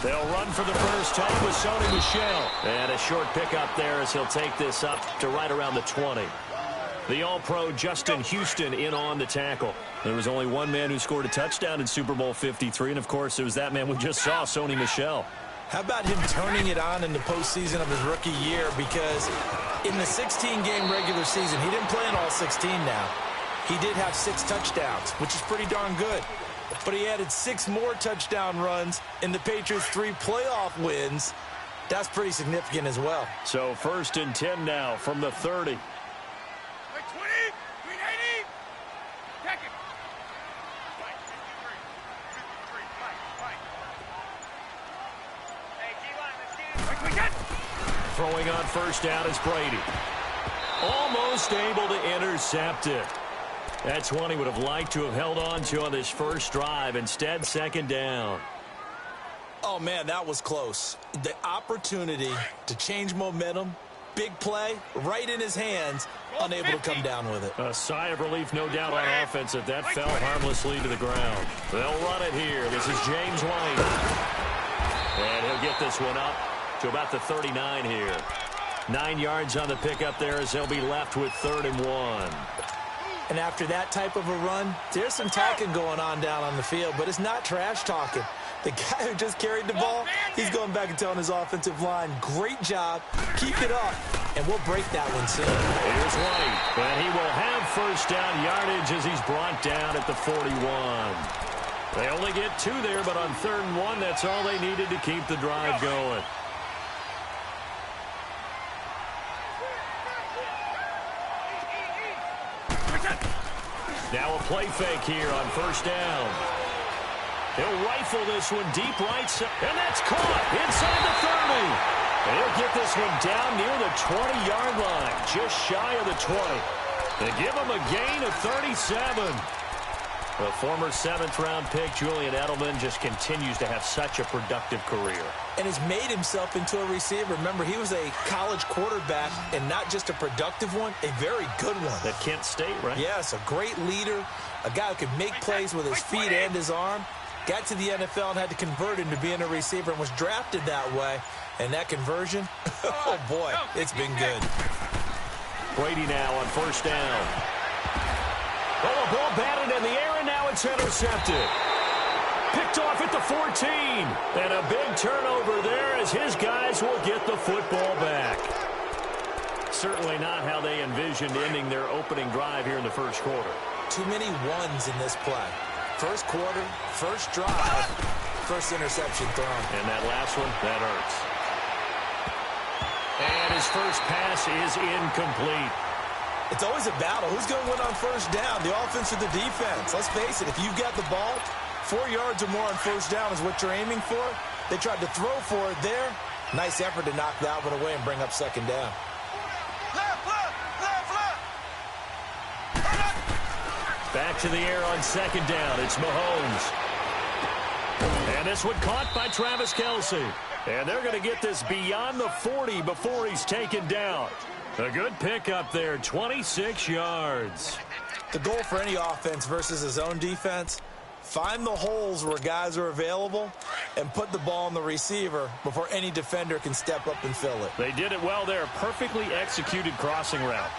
They'll run for the first time with Sony Michel. And a short pickup there as he'll take this up to right around the 20. The All-Pro Justin Houston in on the tackle. There was only one man who scored a touchdown in Super Bowl 53, and of course it was that man we just saw, Sony Michel. How about him turning it on in the postseason of his rookie year? Because in the 16-game regular season, he didn't play in all 16 now. He did have 6 touchdowns, which is pretty darn good. But he added 6 more touchdown runs in the Patriots' 3 playoff wins. That's pretty significant as well. So 1st and 10 now from the 30. Throwing on first down is Brady. Almost able to intercept it. That's one he would have liked to have held on to on this first drive. Instead, 2nd down. Oh, man, that was close. The opportunity to change momentum, big play, right in his hands, unable to come down with it. A sigh of relief, no doubt, on offense if that fell harmlessly to the ground. They'll run it here. This is James White. And he'll get this one up to about the 39 here. 9 yards on the pickup there as he'll be left with 3rd and 1. And after that type of a run, there's some talking going on down on the field, but it's not trash talking. The guy who just carried the ball, he's going back and telling his offensive line, great job, keep it up, and we'll break that one soon. Here's White, and he will have first down yardage as he's brought down at the 41. They only get 2 there, but on 3rd and 1, that's all they needed to keep the drive going. Now a play fake here on first down. He'll rifle this one deep right side, and that's caught inside the 30. And he'll get this one down near the 20-yard line, just shy of the 20. They give him a gain of 37. The former 7th-round pick, Julian Edelman, just continues to have such a productive career. And has made himself into a receiver. Remember, he was a college quarterback, and not just a productive one, a very good one. At Kent State, right? Yes, a great leader, a guy who could make plays with his feet and his arm. Got to the NFL and had to convert into being a receiver and was drafted that way. And that conversion, oh boy, it's been good. Brady now on first down. Oh, a ball batted in the air, and now it's intercepted. Picked off at the 14. And a big turnover there as his guys will get the football back. Certainly not how they envisioned ending their opening drive here in the first quarter. Too many ones in this play. First quarter, first drive, first interception thrown. And that last one, that hurts. And his first pass is incomplete. It's always a battle. Who's going to win on first down, the offense or the defense? Let's face it, if you've got the ball, 4 yards or more on first down is what you're aiming for. They tried to throw for it there. Nice effort to knock that one away and bring up 2nd down. Back to the air on 2nd down. It's Mahomes. And this one caught by Travis Kelce. And they're going to get this beyond the 40 before he's taken down. A good pickup there, 26 yards. The goal for any offense versus his own defense, find the holes where guys are available and put the ball on the receiver before any defender can step up and fill it. They did it well there. Perfectly executed crossing route.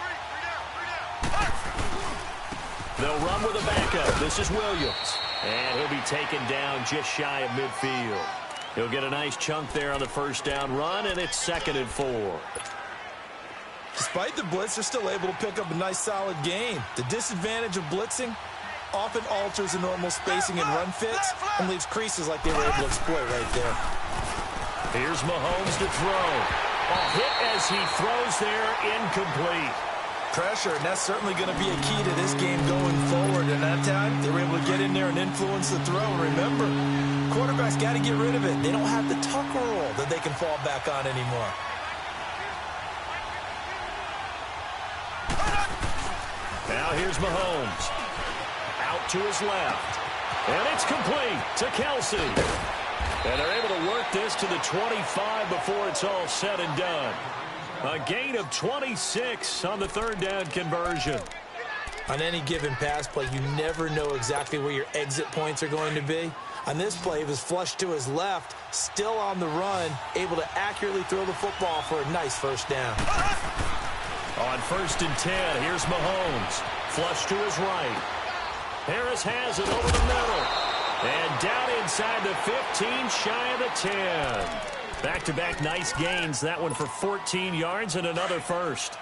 They'll run with a backup. This is Williams. And he'll be taken down just shy of midfield. He'll get a nice chunk there on the first down run, and it's 2nd and 4. Despite the blitz, they're still able to pick up a nice solid gain. The disadvantage of blitzing often alters the normal spacing and run fits and leaves creases like they were able to exploit right there. Here's Mahomes to throw. A hit as he throws there, incomplete. Pressure, and that's certainly going to be a key to this game going forward. And that time, they were able to get in there and influence the throw. Remember, quarterbacks got to get rid of it. They don't have the tuck rule that they can fall back on anymore. Now here's Mahomes. Out to his left. And it's complete to Kelce. And they're able to work this to the 25 before it's all said and done. A gain of 26 on the 3rd down conversion. On any given pass play, you never know exactly where your exit points are going to be. On this play, he was flushed to his left, still on the run, able to accurately throw the football for a nice first down. On 1st and 10, here's Mahomes. Flush to his right. Harris has it over the middle. And down inside the 15, shy of the 10. Back-to-back nice gains. That one for 14 yards and another first.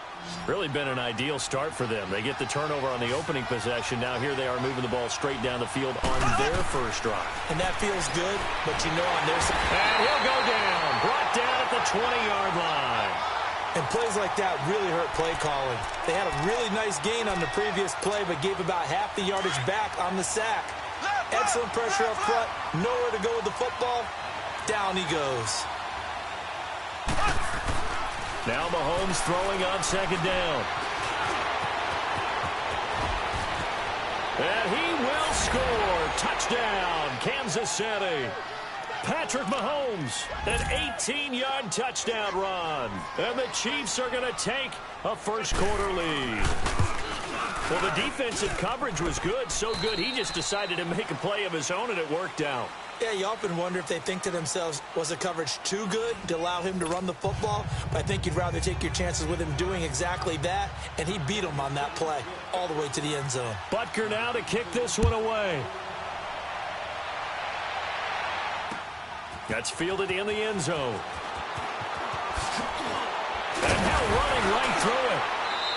Really been an ideal start for them. They get the turnover on the opening possession. Now here they are moving the ball straight down the field on their first drive. And that feels good, but you know on their side. And he'll go down. Brought down at the 20-yard line. And plays like that really hurt play calling. They had a really nice gain on the previous play, but gave about half the yardage back on the sack. Excellent pressure up front. Nowhere to go with the football. Down he goes. Now Mahomes throwing on 2nd down. And he will score. Touchdown, Kansas City. Patrick Mahomes, an 18-yard touchdown run. And the Chiefs are going to take a first-quarter lead. Well, the defensive coverage was good, so good he just decided to make a play of his own, and it worked out. Yeah, you often wonder if they think to themselves, was the coverage too good to allow him to run the football? But I think you'd rather take your chances with him doing exactly that, and he beat him on that play all the way to the end zone. Butker now to kick this one away. That's fielded in the end zone. And now running right through it.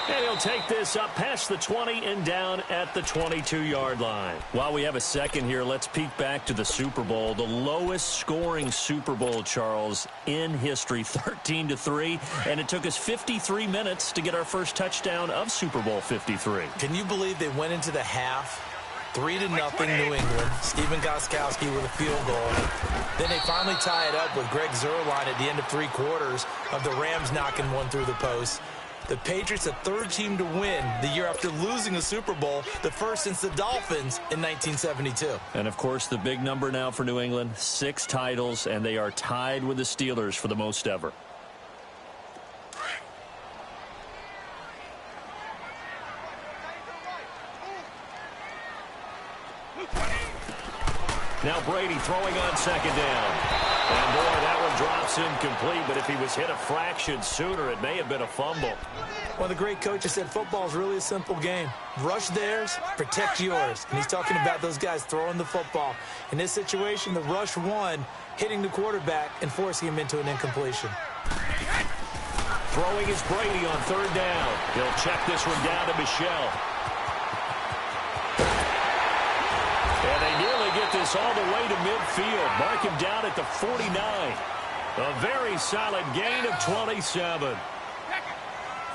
And he'll take this up past the 20 and down at the 22-yard line. While we have a second here, let's peek back to the Super Bowl. The lowest scoring Super Bowl, Charles, in history, 13-3. And it took us 53 minutes to get our first touchdown of Super Bowl 53. Can you believe they went into the half? 3-0 New England. Stephen Gostkowski with a field goal. Then they finally tie it up with Greg Zuerlein at the end of 3 quarters of the Rams knocking one through the post. The Patriots, the 3rd team to win the year after losing a Super Bowl, the first since the Dolphins in 1972. And, of course, the big number now for New England, 6 titles, and they are tied with the Steelers for the most ever. Now Brady throwing on 2nd down. And, boy, that one drops incomplete, but if he was hit a fraction sooner, it may have been a fumble. One of the great coaches said football is really a simple game. Rush theirs, protect yours. And he's talking about those guys throwing the football. In this situation, the rush won, hitting the quarterback and forcing him into an incompletion. Throwing is Brady on 3rd down. He'll check this one down to Michel. And they nearly get this all the way to midfield. Mark him down at the 49. A very solid gain of 27.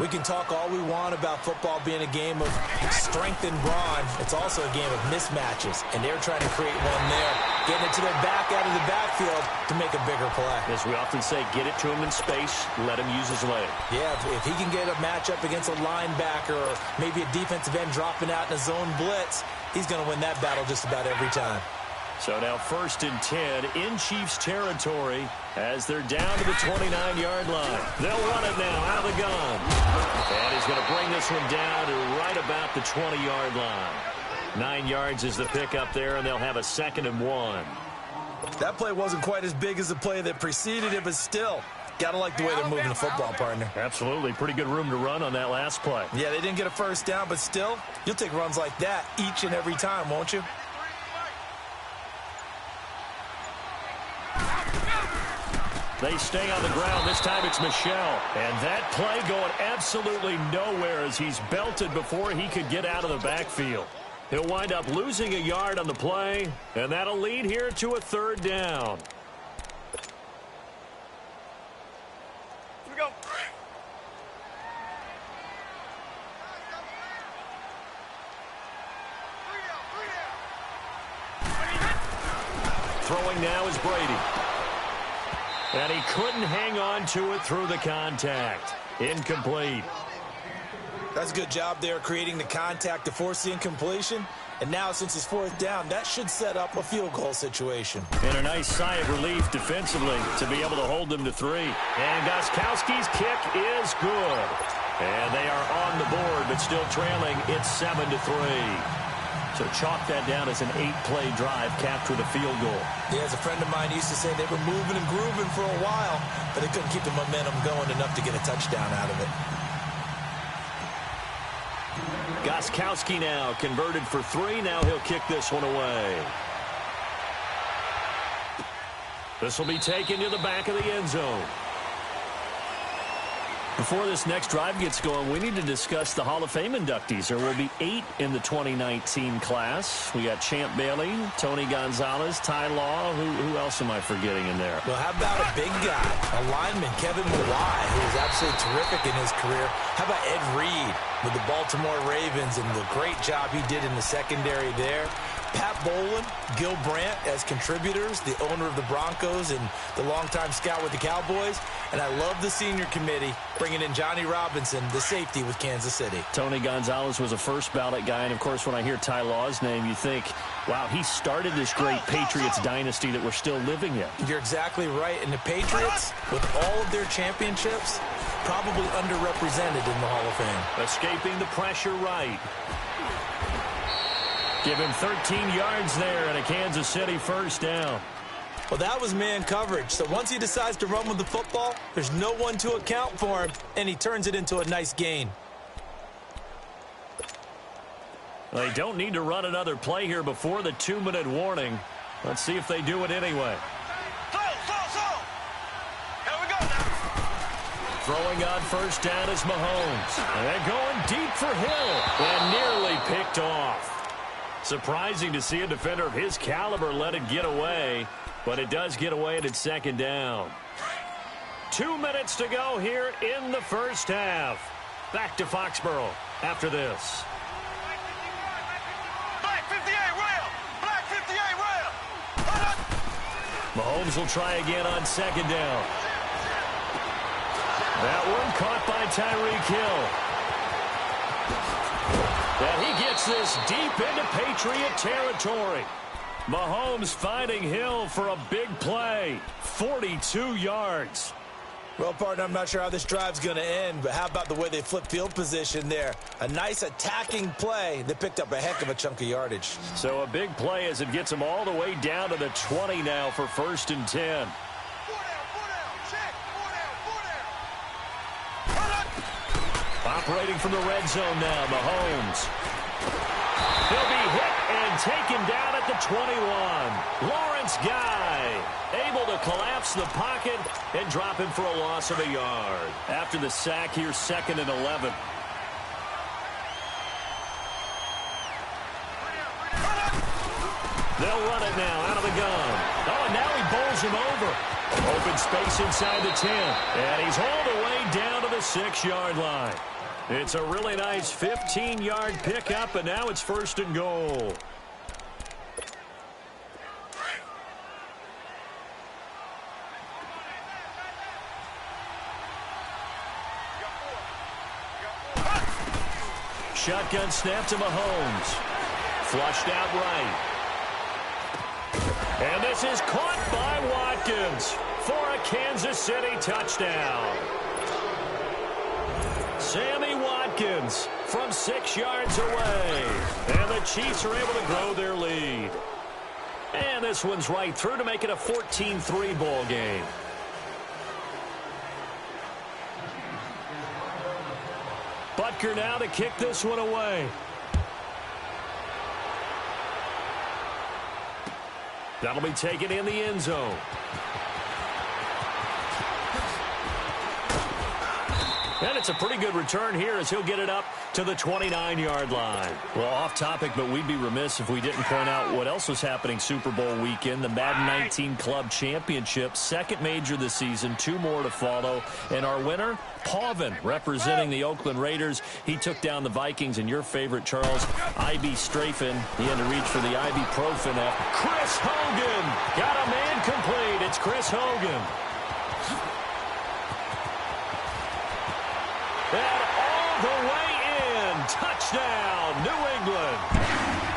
We can talk all we want about football being a game of strength and brawn. It's also a game of mismatches, and they're trying to create one there. Getting it to their back out of the backfield to make a bigger play. As we often say, get it to him in space, let him use his leg. Yeah, if he can get a matchup against a linebacker or maybe a defensive end dropping out in a zone blitz, he's going to win that battle just about every time. So now 1st and 10 in Chiefs territory as they're down to the 29-yard line. They'll run it now out of the gun. And he's going to bring this one down to right about the 20-yard line. 9 yards is the pickup there, and they'll have a 2nd and 1. That play wasn't quite as big as the play that preceded it, but still, got to like the way they're moving the football, partner. Absolutely. Pretty good room to run on that last play. Yeah, they didn't get a first down, but still, you'll take runs like that each and every time, won't you? They stay on the ground. This time it's Michel. And that play going absolutely nowhere as he's belted before he could get out of the backfield. He'll wind up losing a yard on the play, and that'll lead here to a 3rd down. Here we go. Throwing now is Brady. And he couldn't hang on to it through the contact. Incomplete. That's a good job there creating the contact to force the incompletion. And now since it's 4th down, that should set up a field goal situation. And a nice sigh of relief defensively to be able to hold them to 3. And Gostkowski's kick is good. And they are on the board, but still trailing. It's 7-3. So chalk that down as an 8-play drive, capture the field goal. Yeah, as a friend of mine used to say, they were moving and grooving for a while, but they couldn't keep the momentum going enough to get a touchdown out of it. Gostkowski now converted for 3. Now he'll kick this one away. This will be taken to the back of the end zone. Before this next drive gets going, we need to discuss the Hall of Fame inductees. There will be 8 in the 2019 class. We got Champ Bailey, Tony Gonzalez, Ty Law. Who else am I forgetting in there? Well, how about a big guy, a lineman, Kevin Mawai, who was absolutely terrific in his career. How about Ed Reed with the Baltimore Ravens and the great job he did in the secondary there? Pat Bowlen, Gil Brandt as contributors, the owner of the Broncos and the longtime scout with the Cowboys. And I love the senior committee bringing in Johnny Robinson, the safety with Kansas City. Tony Gonzalez was a first ballot guy. And, of course, when I hear Ty Law's name, you think, wow, he started this great Patriots dynasty that we're still living in. You're exactly right. And the Patriots, with all of their championships, probably underrepresented in the Hall of Fame. Escaping the pressure right. Give him 13 yards there and a Kansas City first down. Well, that was man coverage. So once he decides to run with the football, there's no one to account for him, and he turns it into a nice gain. They don't need to run another play here before the 2-minute warning. Let's see if they do it anyway. Here we go now. Throwing on first down is Mahomes. And they're going deep for Hill and nearly picked off. Surprising to see a defender of his caliber let it get away, but it does get away and it's second down. 2 minutes to go here in the first half. Back to Foxborough after this. Black 58 rail. Black 58 rail. Mahomes will try again on second down. That one caught by Tyreek Hill. And he gets this deep into Patriot territory. Mahomes finding Hill for a big play. 42 yards. Well, partner, I'm not sure how this drive's going to end, but how about the way they flip field position there? A nice attacking play that picked up a heck of a chunk of yardage. So a big play as it gets him all the way down to the 20 now for 1st and 10. Operating from the red zone now, Mahomes. He'll be hit and taken down at the 21. Lawrence Guy able to collapse the pocket and drop him for a loss of a yard. After the sack here, 2nd and 11. They'll run it now out of the gun. Oh, and now he bowls him over. Open space inside the 10. And he's hauled away down to the 6-yard line. It's a really nice 15-yard pickup, and now it's 1st and goal. Shotgun snap to Mahomes. Flushed out right. And this is caught by Watkins for a Kansas City touchdown. Sammy Watkins from 6 yards away. And the Chiefs are able to grow their lead. And this one's right through to make it a 14-3 ball game. Butker now to kick this one away. That'll be taken in the end zone. And it's a pretty good return here as he'll get it up to the 29-yard line. Well, off topic, but we'd be remiss if we didn't point out what else was happening Super Bowl weekend. The Madden 19 Club Championship, second major this season, 2 more to follow. And our winner, Pavin, representing the Oakland Raiders. He took down the Vikings, and your favorite, Charles, I.B. Strafen. He had to reach for the ibuprofen. Chris Hogan got a man complete. It's Chris Hogan. And all the way in, touchdown, New England.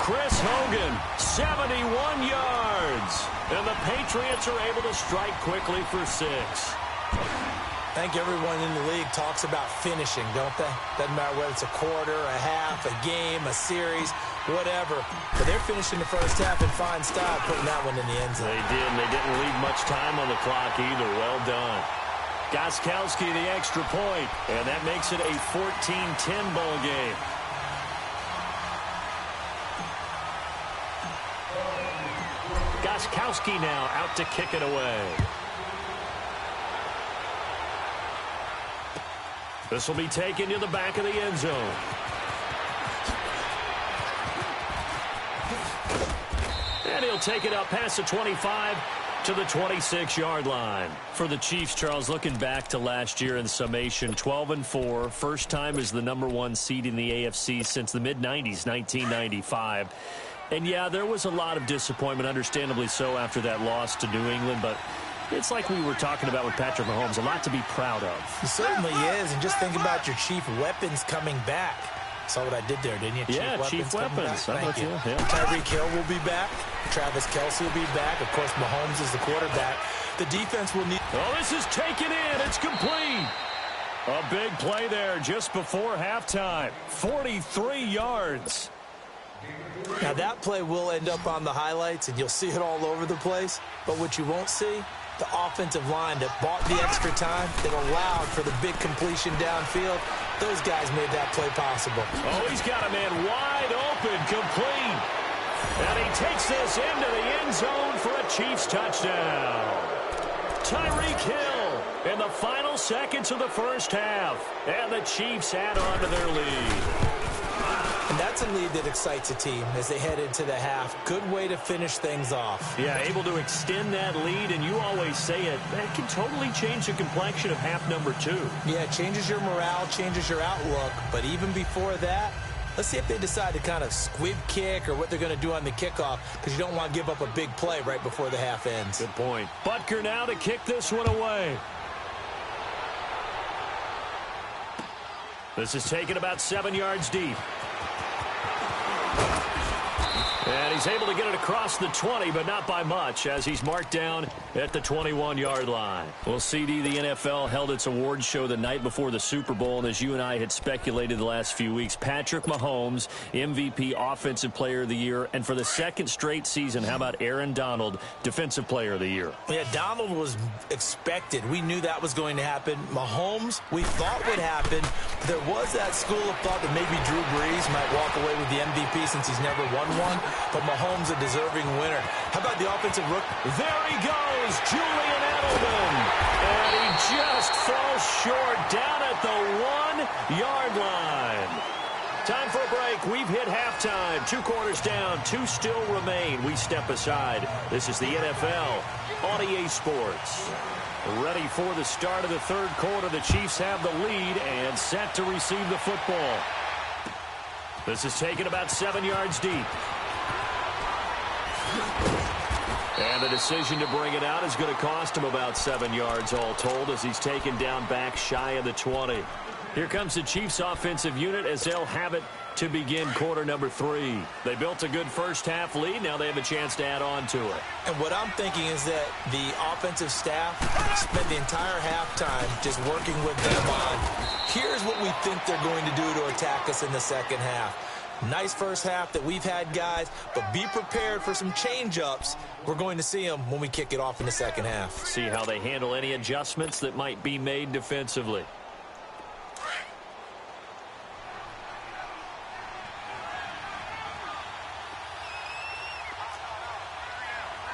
Chris Hogan, 71 yards. And the Patriots are able to strike quickly for 6. I think everyone in the league talks about finishing, don't they? Doesn't matter whether it's a quarter, a half, a game, a series, whatever. But they're finishing the first half in fine style, putting that one in the end zone. They did, and they didn't leave much time on the clock either. Well done. Gostkowski the extra point, and that makes it a 14-10 ball game. Gostkowski now out to kick it away. This will be taken to the back of the end zone. And he'll take it up past the 25 to the 26-yard line. For the Chiefs, Charles, looking back to last year in summation, 12-4, first time as the #1 seed in the AFC since the mid-90s, 1995. And, yeah, there was a lot of disappointment, understandably so, after that loss to New England, but it's like we were talking about with Patrick Mahomes, a lot to be proud of. He certainly is, and just think about your chief weapons coming back. Saw what I did there, didn't you? Yeah, chief weapons. Thank you. Yeah. Tyreek Hill will be back. Travis Kelce will be back. Of course, Mahomes is the quarterback. The defense will need... Oh, this is taken in. It's complete. A big play there just before halftime. 43 yards. Now, that play will end up on the highlights, and you'll see it all over the place. But what you won't see, the offensive line that bought the extra time, that allowed for the big completion downfield, those guys made that play possible. Oh, he's got a man wide open, complete. And he takes this into the end zone for a Chiefs touchdown. Tyreek Hill in the final seconds of the first half. And the Chiefs add on to their lead. And that's a lead that excites a team as they head into the half. Good way to finish things off. Yeah, able to extend that lead, and you always say it, that can totally change the complexion of half number 2. Yeah, it changes your morale, changes your outlook. But even before that, let's see if they decide to kind of squib kick or what they're going to do on the kickoff, because you don't want to give up a big play right before the half ends. Good point. Butker now to kick this one away. This is taken about 7 yards deep. And he's able to get it across the 20, but not by much, as he's marked down at the 21-yard line. Well, CD, the NFL held its awards show the night before the Super Bowl, and as you and I had speculated the last few weeks, Patrick Mahomes, MVP Offensive Player of the Year, and for the second straight season, how about Aaron Donald, Defensive Player of the Year? Yeah, Donald was expected. We knew that was going to happen. Mahomes, we thought would happen. There was that school of thought that maybe Drew Brees might walk away with the MVP since he's never won one. But Mahomes a deserving winner. How about the offensive rookie? There he goes, Julian Edelman. And he just falls short down at the 1-yard line. Time for a break. We've hit halftime. 2 quarters down, 2 still remain. We step aside. This is the NFL on EA Sports. Ready for the start of the third quarter. The Chiefs have the lead and set to receive the football. This is taken about 7 yards deep. And the decision to bring it out is going to cost him about 7 yards all told, as he's taken down back shy of the 20. Here comes the Chiefs offensive unit as they'll have it to begin quarter number 3. They built a good first half lead. Now they have a chance to add on to it. And what I'm thinking is that the offensive staff spent the entire halftime just working with them on, here's what we think they're going to do to attack us in the second half. Nice first half that we've had, guys, but be prepared for some change-ups. We're going to see them when we kick it off in the second half. See how they handle any adjustments that might be made defensively.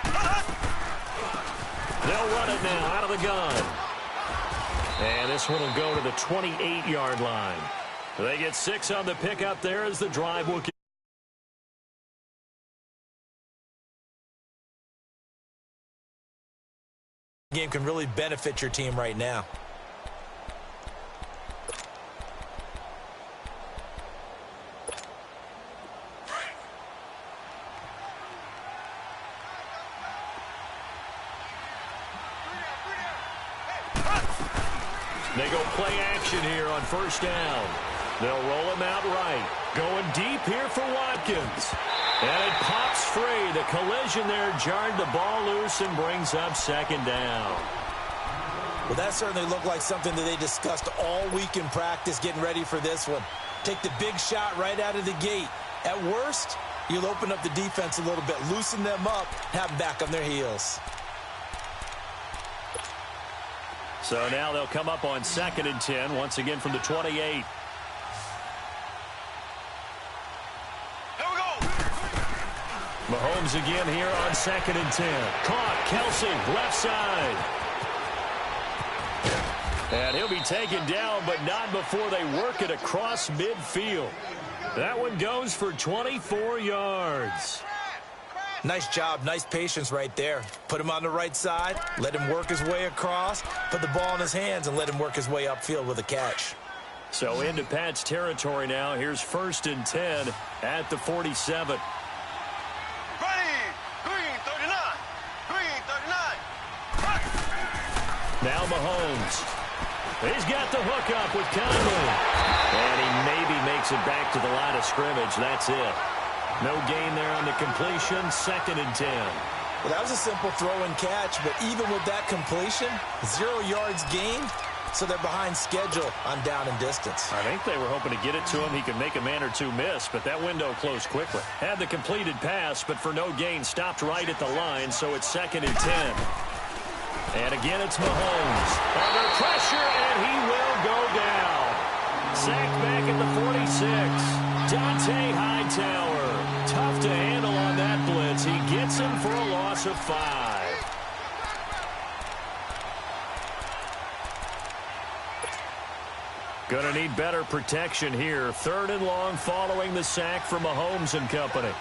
They'll run it now out of the gun. And this one will go to the 28-yard line. They get 6 on the pickup there as the drive will continue. Game can really benefit your team right now. They go play action here on first down. They'll roll him out right. Going deep here for Watkins. And it pops free. The collision there jarred the ball loose and brings up second down. Well, that certainly looked like something that they discussed all week in practice getting ready for this one. Take the big shot right out of the gate. At worst, you'll open up the defense a little bit, loosen them up, have them back on their heels. So now they'll come up on 2nd and 10, once again from the 28. Here we go. Mahomes again here on 2nd and 10. Caught, Kelsey, left side. And he'll be taken down, but not before they work it across midfield. That one goes for 24 yards. Nice job, nice patience right there. Put him on the right side, let him work his way across, put the ball in his hands, and let him work his way upfield with a catch. So into Pat's territory now. Here's 1st and 10 at the 47. Green 39. Green 39. Now Mahomes. He's got the hook up with Conley. And he maybe makes it back to the line of scrimmage. That's it. No gain there on the completion. 2nd and 10. Well, that was a simple throw and catch, but even with that completion, 0 yards gained, so they're behind schedule on down and distance. I think they were hoping to get it to him. He could make a man or two miss, but that window closed quickly. Had the completed pass, but for no gain, stopped right at the line, so it's 2nd and 10. And again, it's Mahomes. Under pressure, and he will go down. Sacked back at the 46. Dante Hightower. Tough to handle on that blitz. He gets him for a loss of 5. Going to need better protection here. 3rd and long following the sack from Mahomes and company.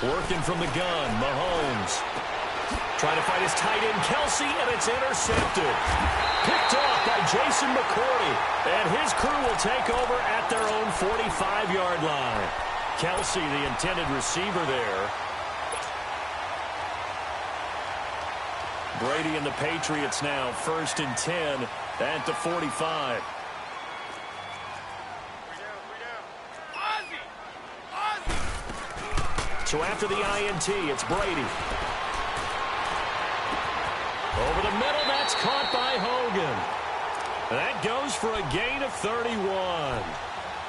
Working from the gun, Mahomes. Trying to fight his tight end, Kelsey, and it's intercepted. Picked off by Jason McCourty. And his crew will take over at their own 45-yard line. Kelsey, the intended receiver there. Brady and the Patriots now, 1st and 10 at the 45. So after the INT, it's Brady. Over the middle, that's caught by Hogan. That goes for a gain of 31.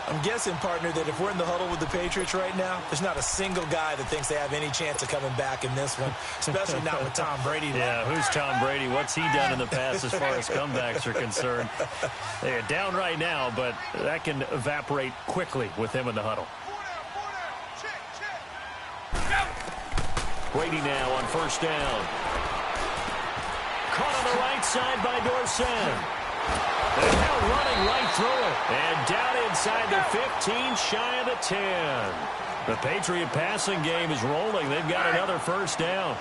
I'm guessing, partner, that if we're in the huddle with the Patriots right now, there's not a single guy that thinks they have any chance of coming back in this one, especially not with Tom Brady. Yeah, who's Tom Brady? What's he done in the past as far as comebacks are concerned? They're down right now, but that can evaporate quickly with him in the huddle. Brady now on 1st down. Caught on the right side by Dorsett. And now running right through it. And down inside the 15, shy of the 10. The Patriot passing game is rolling. They've got another 1st down.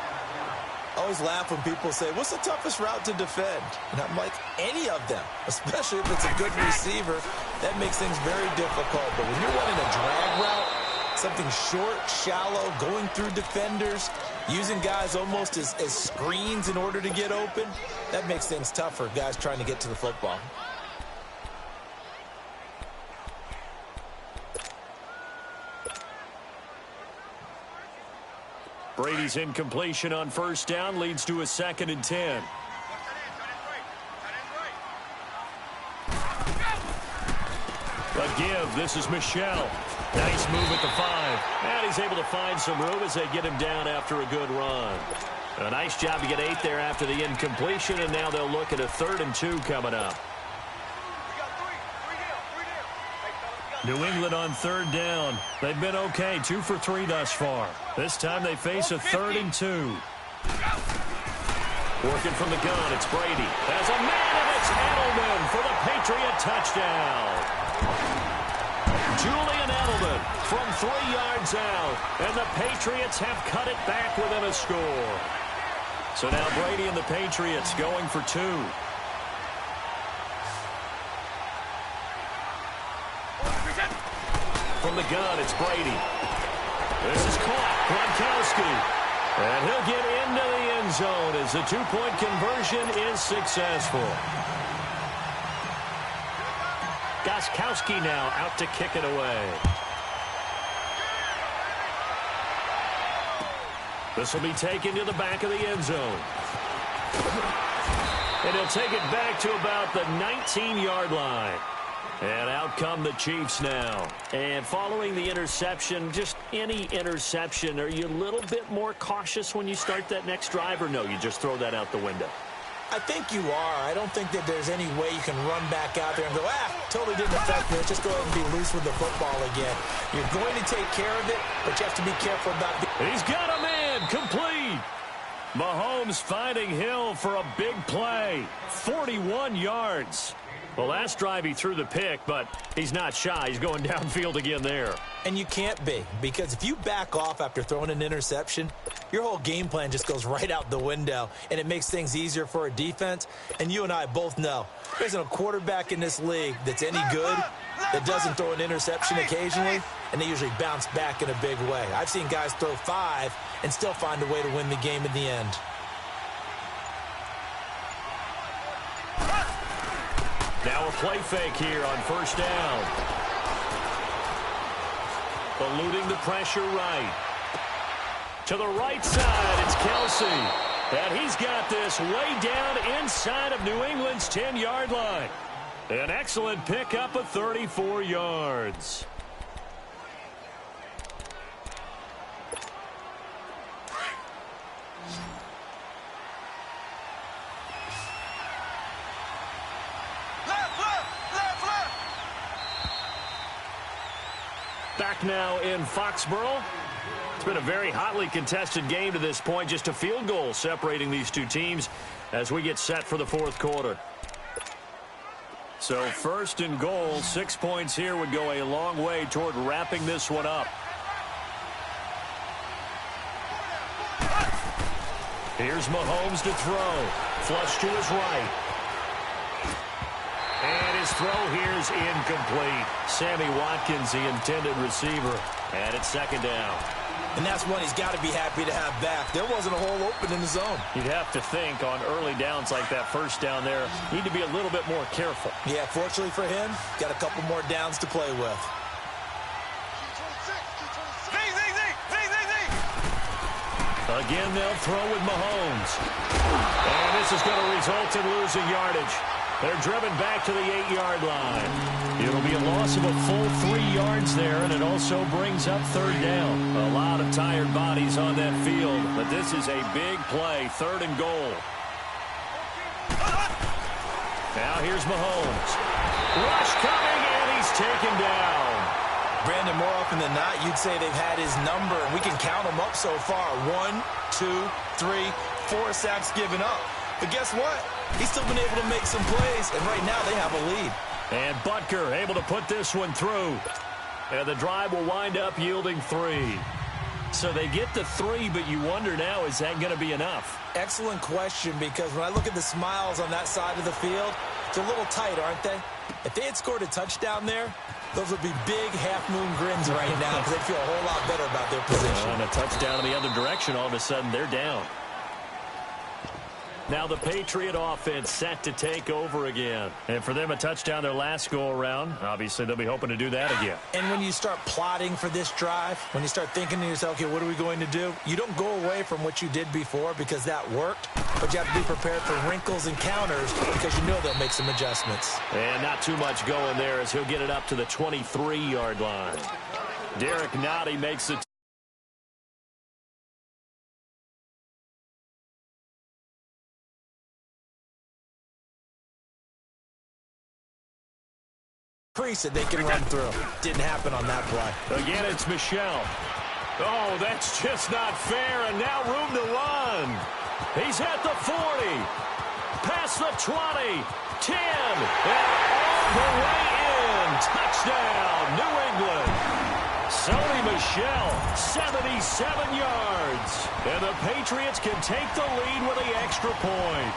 I always laugh when people say, what's the toughest route to defend? And I'm like, any of them, especially if it's a good receiver. That makes things very difficult. But when you're running a drag route, something short, shallow, going through defenders, using guys almost as screens in order to get open, that makes things tough for guys trying to get to the football. Brady's incompletion on 1st down leads to a 2nd and 10. A give. This is Michelle. Nice move at the 5. And he's able to find some room as they get him down after a good run. A nice job to get 8 there after the incompletion, and now they'll look at a 3rd and 2 coming up. New England on 3rd down. They've been okay, 2 for 3 thus far. This time they face a 3rd and 2. Working from the gun, it's Brady. As a man, and it's Edelman for the Patriot touchdown. Julian Edelman from 3 yards out, and the Patriots have cut it back within a score. So now Brady and the Patriots going for 2. From the gun, it's Brady. This is caught. Gronkowski. And he'll get into the end zone as the 2-point conversion is successful. Gronkowski now out to kick it away. This will be taken to the back of the end zone. And he'll take it back to about the 19-yard line. And out come the Chiefs now. And following the interception, just any interception, are you a little bit more cautious when you start that next drive, or no, you just throw that out the window? I think you are. I don't think that there's any way you can run back out there and go, totally didn't affect me. Let's just go ahead and be loose with the football again. You're going to take care of it, but you have to be careful about it. He's got a man, complete. Mahomes finding Hill for a big play. 41 yards. Well, last drive he threw the pick, but he's not shy. He's going downfield again there. And you can't be, because if you back off after throwing an interception, your whole game plan just goes right out the window, and it makes things easier for a defense. And you and I both know there isn't a quarterback in this league that's any good that doesn't throw an interception occasionally, and they usually bounce back in a big way. I've seen guys throw 5 and still find a way to win the game in the end. Now a play fake here on first down. Eluding the pressure right. To the right side, it's Kelsey. And he's got this way down inside of New England's 10-yard line. An excellent pickup of 34 yards. Back now in Foxborough. It's been a very hotly contested game to this point. Just a field goal separating these two teams as we get set for the fourth quarter. So first and goal, 6 points here would go a long way toward wrapping this one up. Here's Mahomes to throw. Flush to his right. And his throw here is incomplete. Sammy Watkins, the intended receiver. And it's second down. And that's one he's got to be happy to have back. There wasn't a hole open in the zone. You'd have to think on early downs like that first down there, need to be a little bit more careful. Yeah, fortunately for him, got a couple more downs to play with. Again, they'll throw with Mahomes. And this is going to result in losing yardage. They're driven back to the 8-yard line. It'll be a loss of a full 3 yards there, and it also brings up third down. A lot of tired bodies on that field, but this is a big play, third and goal. Now here's Mahomes. Rush coming, and he's taken down. Brandon, more often than not, you'd say they've had his number, and we can count them up so far. 1, 2, 3, 4 sacks given up. But guess what? He's still been able to make some plays, and right now they have a lead. And Butker able to put this one through. And the drive will wind up yielding 3. So they get the 3, but you wonder now, is that going to be enough? Excellent question, because when I look at the smiles on that side of the field, they're a little tight, aren't they? If they had scored a touchdown there, those would be big half-moon grins right now because they'd feel a whole lot better about their position. And a touchdown in the other direction, all of a sudden they're down. Now the Patriot offense set to take over again. And for them, a touchdown their last go-around. Obviously, they'll be hoping to do that again. And when you start plotting for this drive, when you start thinking to yourself, okay, what are we going to do? You don't go away from what you did before because that worked, but you have to be prepared for wrinkles and counters because you know they'll make some adjustments. And not too much going there as he'll get it up to the 23-yard line. Derek Nottie makes it. That they can run through. Didn't happen on that play. Again, it's Michelle. Oh, that's just not fair, and now room to run. He's at the 40, past the 20, 10, and all the way in. Touchdown, New England. Sony Michel, 77 yards. And the Patriots can take the lead with the extra point.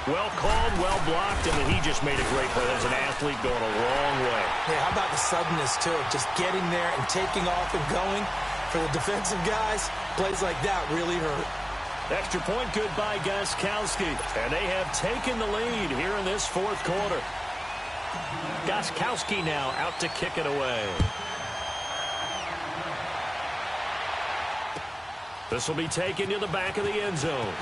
Well called, well blocked, and then he just made a great play. As an athlete going a long way. Yeah, how about the suddenness, too? Just getting there and taking off and going. For the defensive guys, plays like that really hurt. Extra point good by Gostkowski. And they have taken the lead here in this fourth quarter. Gostkowski now out to kick it away. This will be taken to the back of the end zone.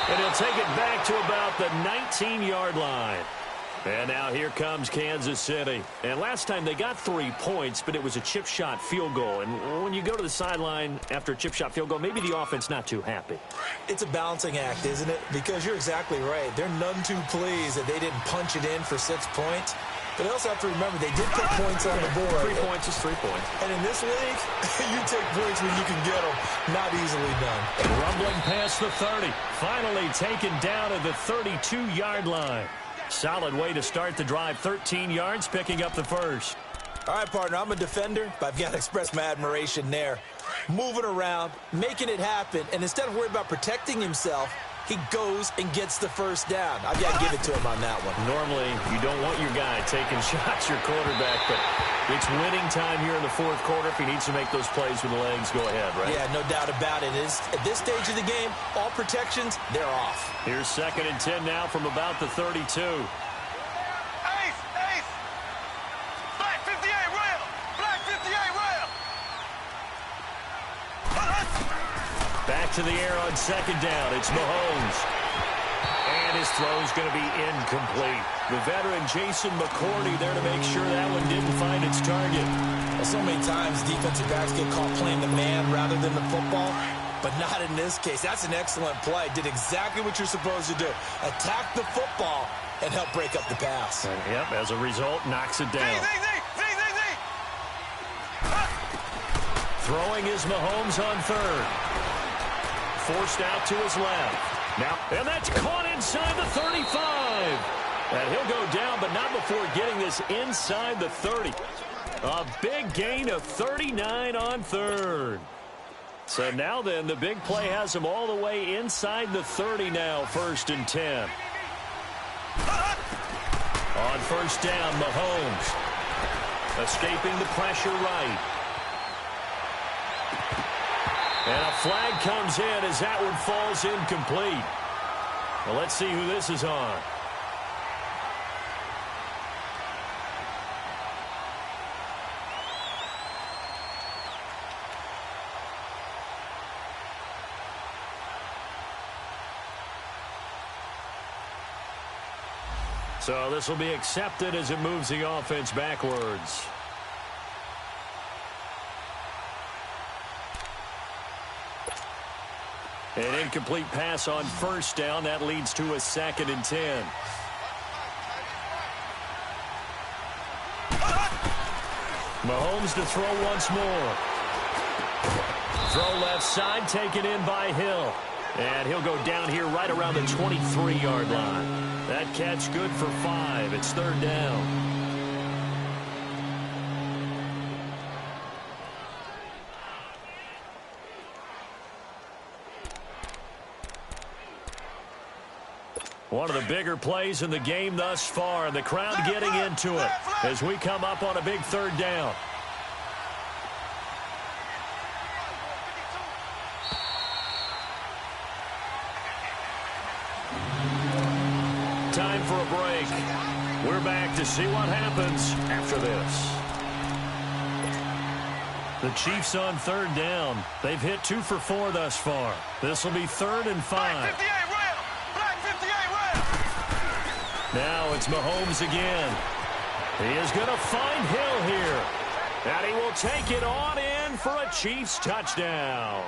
And he'll take it back to about the 19-yard line. And now here comes Kansas City. And last time they got 3 points, but it was a chip shot field goal. And when you go to the sideline after a chip shot field goal, maybe the offense not too happy. It's a balancing act, isn't it? Because you're exactly right. They're none too pleased that they didn't punch it in for 6 points. But they also have to remember they did put points on the board. 3 points is 3 points. And in this league, you take points when you can get them. Not easily done. Rumbling past the 30. Finally taken down at the 32-yard line. Solid way to start the drive. 13 yards, picking up the first. All right, partner, I'm a defender, but I've got to express my admiration there. Moving around, making it happen, and instead of worrying about protecting himself, he goes and gets the first down. I've got to give it to him on that one. Normally, you don't want your guy taking shots, your quarterback, but it's winning time here in the fourth quarter. If he needs to make those plays with the legs, go ahead, right? Yeah, no doubt about it. At this stage of the game, all protections, they're off. Here's 2nd and 10 now from about the 32. Ace! Black 58 rail! Black 58 rail! Back to the air on 2nd down. It's Mahomes. And his throw's going to be incomplete. The veteran Jason McCourty there to make sure that one didn't find its target. Well, so many times defensive backs get caught playing the man rather than the football, but not in this case. That's an excellent play. Did exactly what you're supposed to do. Attack the football and help break up the pass. Yep, as a result, knocks it down. Throwing is Mahomes on 3rd. Forced out to his left. Now, and that's caught inside the 35. And he'll go down, but not before getting this inside the 30. A big gain of 39 on 3rd. So now then, the big play has him all the way inside the 30 now, 1st and 10. On 1st down, Mahomes. Escaping the pressure right. And a flag comes in as that one falls incomplete. Well, let's see who this is on. So this will be accepted as it moves the offense backwards. An incomplete pass on 1st down. That leads to a 2nd and 10. Mahomes to throw once more. Throw left side, taken in by Hill. And he'll go down here right around the 23-yard line. That catch good for 5. It's 3rd down. One of the bigger plays in the game thus far, and the crowd getting into it as we come up on a big 3rd down. Time for a break. We're back to see what happens after this. The Chiefs on 3rd down. They've hit 2 for 4 thus far. This will be 3rd and 5. Now it's Mahomes again. He is going to find Hill here. And he will take it on in for a Chiefs touchdown.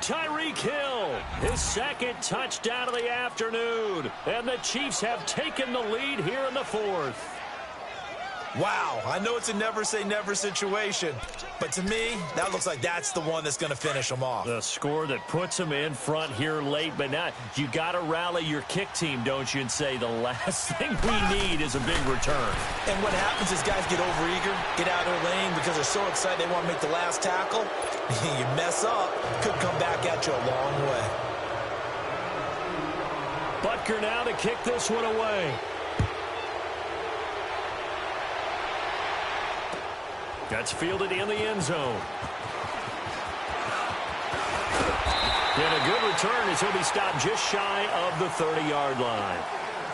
Tyreek Hill, his 2nd touchdown of the afternoon. And the Chiefs have taken the lead here in the 4th. Wow, I know it's a never-say-never situation, but to me, that looks like that's the one that's going to finish them off. The score that puts them in front here late, but now you got to rally your kick team, don't you, and say the last thing we need is a big return. And what happens is guys get overeager, get out of their lane because they're so excited they want to make the last tackle. You mess up, could come back at you a long way. Butker now to kick this one away. That's fielded in the end zone. And a good return as he'll be stopped just shy of the 30-yard line.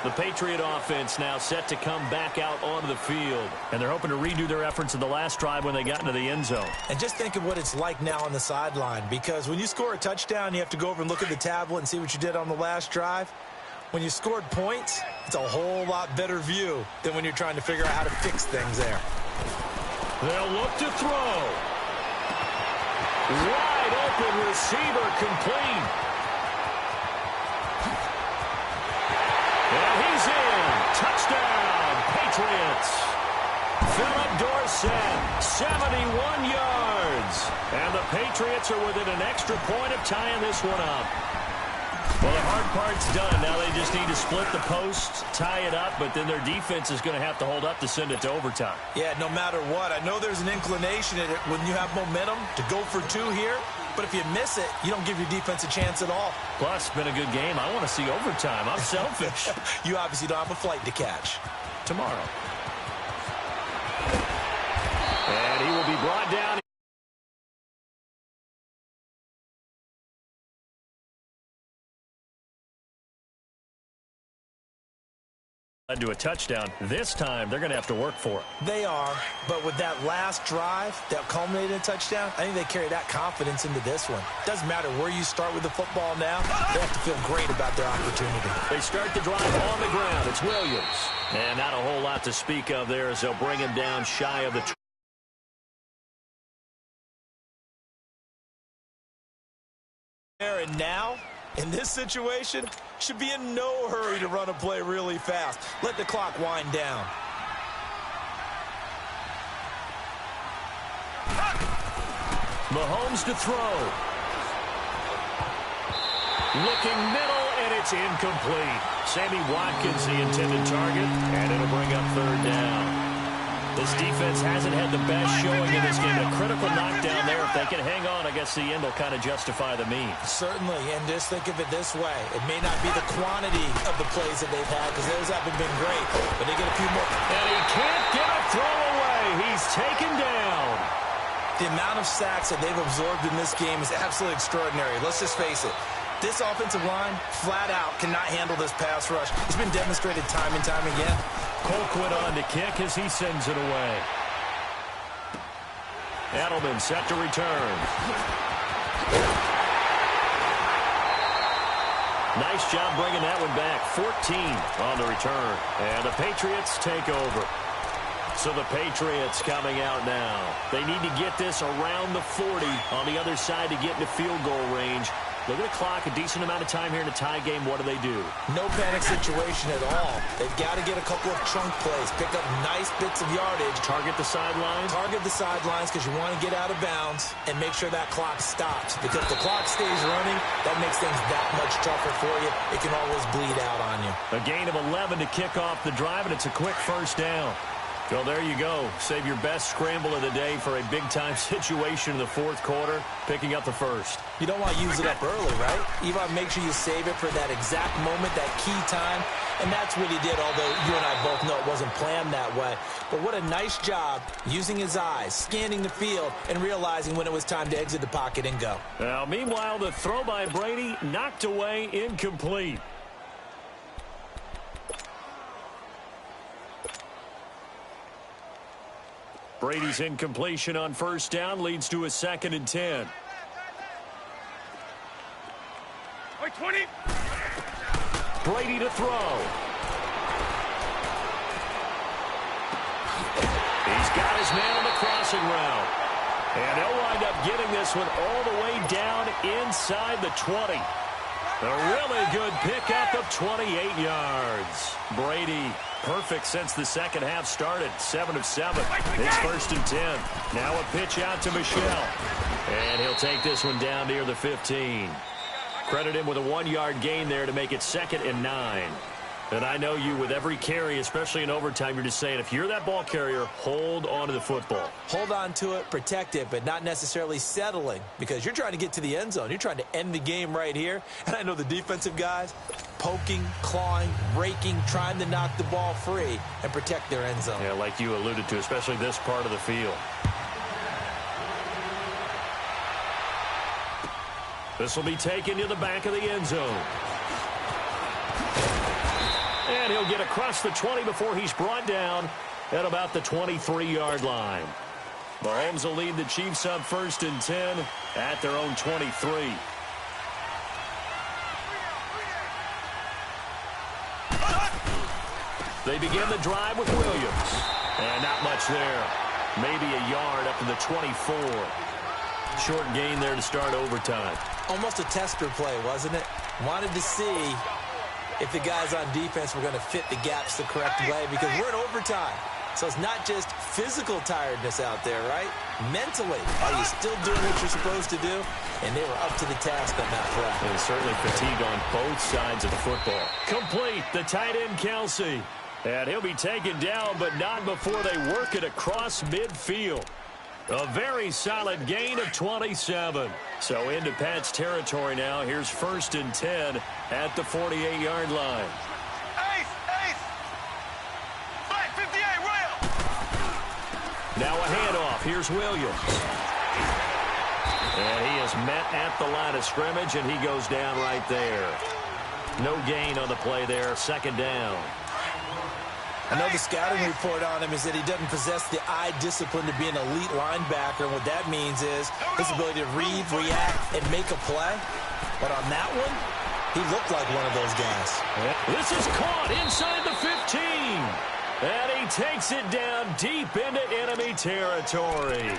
The Patriot offense now set to come back out onto the field. And they're hoping to redo their efforts in the last drive when they got into the end zone. And just think of what it's like now on the sideline, because when you score a touchdown, you have to go over and look at the tablet and see what you did on the last drive. When you scored points, it's a whole lot better view than when you're trying to figure out how to fix things there. They'll look to throw. Wide open receiver complete. And he's in. Touchdown, Patriots. Philip Dorsett, 71 yards. And the Patriots are within an extra point of tying this one up. Well, the hard part's done. Now they just need to split the posts, tie it up, but then their defense is going to have to hold up to send it to overtime. Yeah, no matter what. I know there's an inclination in it when you have momentum to go for two here, but if you miss it, you don't give your defense a chance at all. Plus, it's been a good game. I want to see overtime. I'm selfish. You obviously don't have a flight to catch. Tomorrow. And he will be brought down. To a touchdown. This time, they're going to have to work for it. They are, but with that last drive that culminated in a touchdown, I think they carry that confidence into this one. Doesn't matter where you start with the football now, they have to feel great about their opportunity. They start the drive on the ground. It's Williams. And not a whole lot to speak of there as they'll bring him down shy of the... And now, in this situation, should be in no hurry to run a play really fast. Let the clock wind down. Mahomes to throw. Looking middle, and it's incomplete. Sammy Watkins, the intended target, and it'll bring up third down. This defense hasn't had the best showing in this game. A critical knockdown there. If they can hang on, I guess the end will kind of justify the means. Certainly, and just think of it this way. It may not be the quantity of the plays that they've had, because those haven't been great, but they get a few more. And he can't get a throw away. He's taken down. The amount of sacks that they've absorbed in this game is absolutely extraordinary. Let's just face it. This offensive line, flat out, cannot handle this pass rush. It's been demonstrated time and time again. Colquitt on to kick as he sends it away. Edelman set to return. Nice job bringing that one back. 14 on the return. And the Patriots take over. So the Patriots coming out now. They need to get this around the 40 on the other side to get into field goal range. Look at the clock, a decent amount of time here in a tie game. What do they do? No panic situation at all. They've got to get a couple of trunk plays, pick up nice bits of yardage. Target the sidelines? Target the sidelines because you want to get out of bounds and make sure that clock stops. Because if the clock stays running, that makes things that much tougher for you. It can always bleed out on you. A gain of 11 to kick off the drive, and it's a quick first down. Well, there you go. Save your best scramble of the day for a big-time situation in the fourth quarter, picking up the first. You don't want to use it up early, right? You want to make sure you save it for that exact moment, that key time, and that's what he did, although you and I both know it wasn't planned that way. But what a nice job using his eyes, scanning the field, and realizing when it was time to exit the pocket and go. Now, meanwhile, the throw by Brady knocked away, incomplete. Brady's incompletion on first down leads to a 2nd and 10. 20. Brady to throw. He's got his man on the crossing route. And he'll wind up getting this one all the way down inside the 20. A really good pickup of 28 yards. Brady, perfect since the second half started. 7 of 7. It's 1st and 10. Now a pitch out to Michel. And he'll take this one down near the 15. Credit him with a 1-yard gain there to make it 2nd and 9. And I know you, with every carry, especially in overtime, you're just saying, if you're that ball carrier, hold on to the football. Hold on to it, protect it, but not necessarily settling, because you're trying to get to the end zone. You're trying to end the game right here. And I know the defensive guys, poking, clawing, raking, trying to knock the ball free and protect their end zone. Yeah, like you alluded to, especially this part of the field. This will be taken to the back of the end zone. And he'll get across the 20 before he's brought down at about the 23-yard line. Mahomes will lead the Chiefs up 1st and 10 at their own 23. They begin the drive with Williams. And not much there. Maybe a yard up to the 24. Short gain there to start overtime. Almost a tester play, wasn't it? Wanted to see if the guys on defense were going to fit the gaps the correct way, because we're in overtime. So it's not just physical tiredness out there, right? Mentally, are you still doing what you're supposed to do? And they were up to the task on that play. And certainly fatigue on both sides of the football. Complete, the tight end Kelsey. And he'll be taken down, but not before they work it across midfield. A very solid gain of 27. So into Pat's territory now. Here's 1st and 10 at the 48-yard line. Black 58 rail. Now a handoff. Here's Williams. And he is met at the line of scrimmage, and he goes down right there. No gain on the play there. 2nd down. I know the scouting report on him is that he doesn't possess the eye discipline to be an elite linebacker. And what that means is his ability to read, react, and make a play. But on that one, he looked like one of those guys. This is caught inside the 15. And he takes it down deep into enemy territory.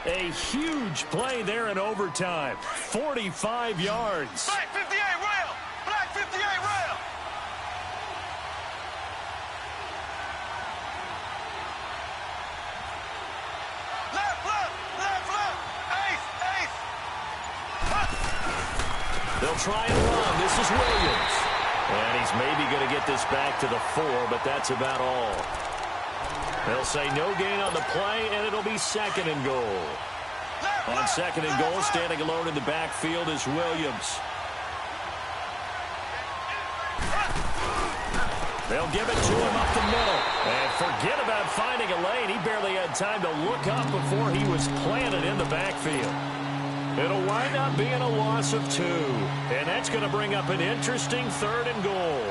A huge play there in overtime. 45 yards. Black 58 rail. Black 58 rail. They'll try and run. This is Williams. And he's maybe going to get this back to the 4, but that's about all. They'll say no gain on the play, and it'll be 2nd and goal. On 2nd and goal, standing alone in the backfield is Williams. They'll give it to him up the middle. And forget about finding a lane. He barely had time to look up before he was planted in the backfield. It'll wind up being a loss of 2. And that's going to bring up an interesting 3rd and goal.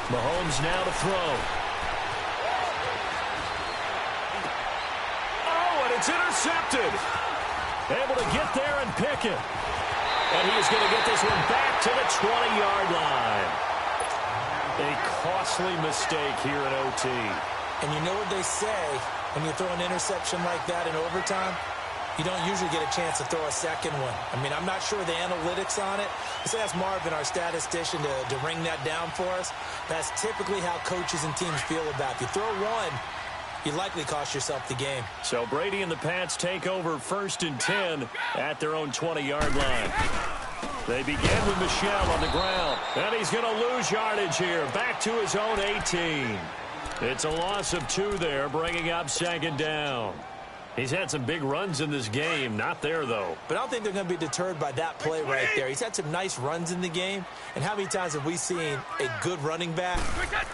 Mahomes now to throw. Oh, and it's intercepted. Able to get there and pick it. And he is going to get this one back to the 20-yard line. A costly mistake here in OT. And you know what they say, when you throw an interception like that in overtime, you don't usually get a chance to throw a second one. I mean, I'm not sure the analytics on it. Let's ask Marvin, our statistician, to ring that down for us. That's typically how coaches and teams feel about it. If you throw one, you likely cost yourself the game. So Brady and the Pats take over 1st and 10 at their own 20-yard line. They begin with Michel on the ground. And he's going to lose yardage here. Back to his own 18. It's a loss of 2 there, bringing up 2nd down. He's had some big runs in this game. Not there, though. But I don't think they're going to be deterred by that play right there. He's had some nice runs in the game. And how many times have we seen a good running back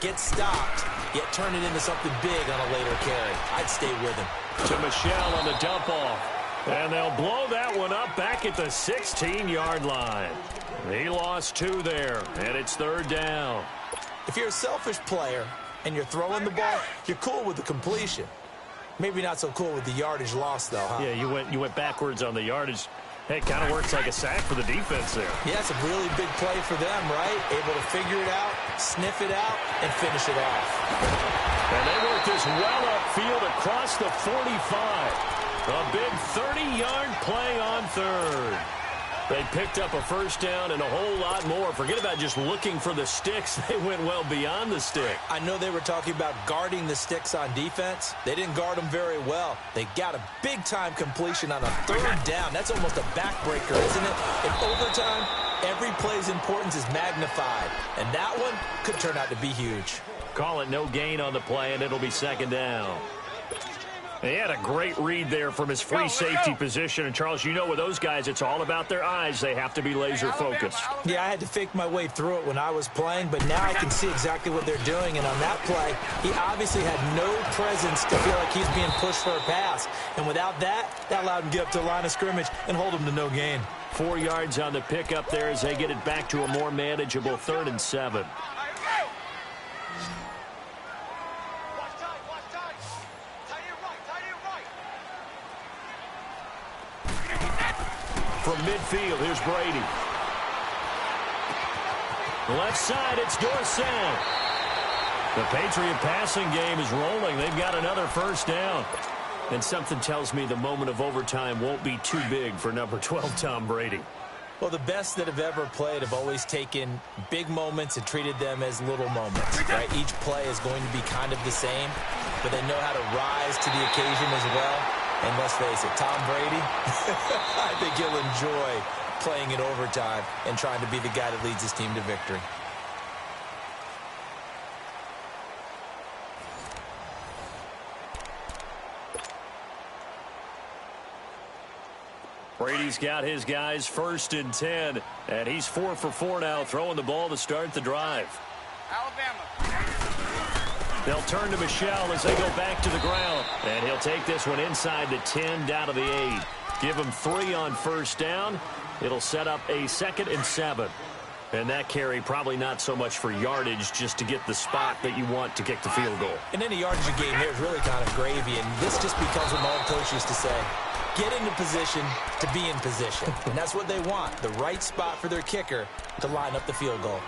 get stopped, yet turn it into something big on a later carry? I'd stay with him. To Michel on the dump-off. And they'll blow that one up back at the 16-yard line. He lost 2 there, and it's 3rd down. If you're a selfish player and you're throwing the ball, you're cool with the completion. Maybe not so cool with the yardage loss, though, huh? Yeah, you went backwards on the yardage. Hey, it kind of works like a sack for the defense there. Yeah, it's a really big play for them, right? Able to figure it out, sniff it out, and finish it off. And they work this well upfield across the 45. A big 30-yard play on 3rd. They picked up a 1st down and a whole lot more. Forget about just looking for the sticks. They went well beyond the stick. I know they were talking about guarding the sticks on defense. They didn't guard them very well. They got a big-time completion on a 3rd down. That's almost a backbreaker, isn't it? In overtime, every play's importance is magnified. And that one could turn out to be huge. Call it no gain on the play, and it'll be 2nd down. He had a great read there from his free safety position. And, Charles, you know with those guys, it's all about their eyes. They have to be laser-focused. Yeah, I had to fake my way through it when I was playing, but now I can see exactly what they're doing. And on that play, he obviously had no presence to feel like he's being pushed for a pass. And without that, that allowed him to get up to the line of scrimmage and hold him to no gain. 4 yards on the pickup there as they get it back to a more manageable 3rd and 7. From midfield, here's Brady. Left side, it's Dorsett. The Patriot passing game is rolling. They've got another first down. And something tells me the moment of overtime won't be too big for number 12, Tom Brady. Well, the best that have ever played have always taken big moments and treated them as little moments, right? Each play is going to be kind of the same, but they know how to rise to the occasion as well. And let's face it, Tom Brady, I think he'll enjoy playing in overtime and trying to be the guy that leads his team to victory. Brady's got his guys 1st and 10, and he's 4 for 4 now, throwing the ball to start the drive. Alabama. They'll turn to Michelle as they go back to the ground. And he'll take this one inside the 10, down to the 8. Give him 3 on 1st down. It'll set up a 2nd and 7. And that carry probably not so much for yardage, just to get the spot that you want to kick the field goal. And any yardage game here is really kind of gravy, and this just becomes what my old coach used to say. Get into position to be in position. And that's what they want, the right spot for their kicker to line up the field goal.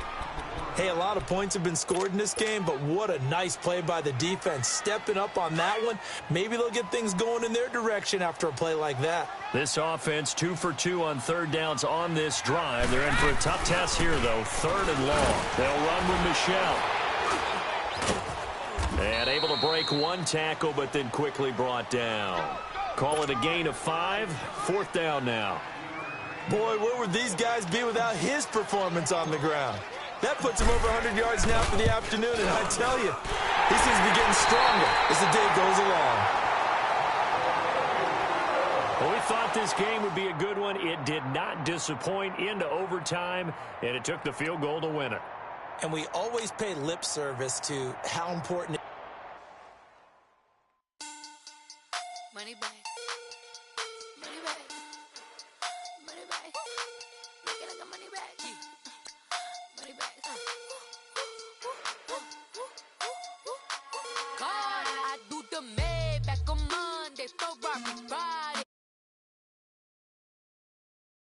Hey, a lot of points have been scored in this game, but what a nice play by the defense. Stepping up on that one, maybe they'll get things going in their direction after a play like that. This offense 2 for 2 on 3rd downs on this drive. They're in for a tough test here, though. 3rd and long. They'll run with Michelle. And able to break 1 tackle, but then quickly brought down. Call it a gain of 5. 4th down now. Boy, where would these guys be without his performance on the ground? That puts him over 100 yards now for the afternoon, and I tell you, he seems to be getting stronger as the day goes along. Well, we thought this game would be a good one. It did not disappoint into overtime, and it took the field goal to win it. And we always pay lip service to how important Money bag.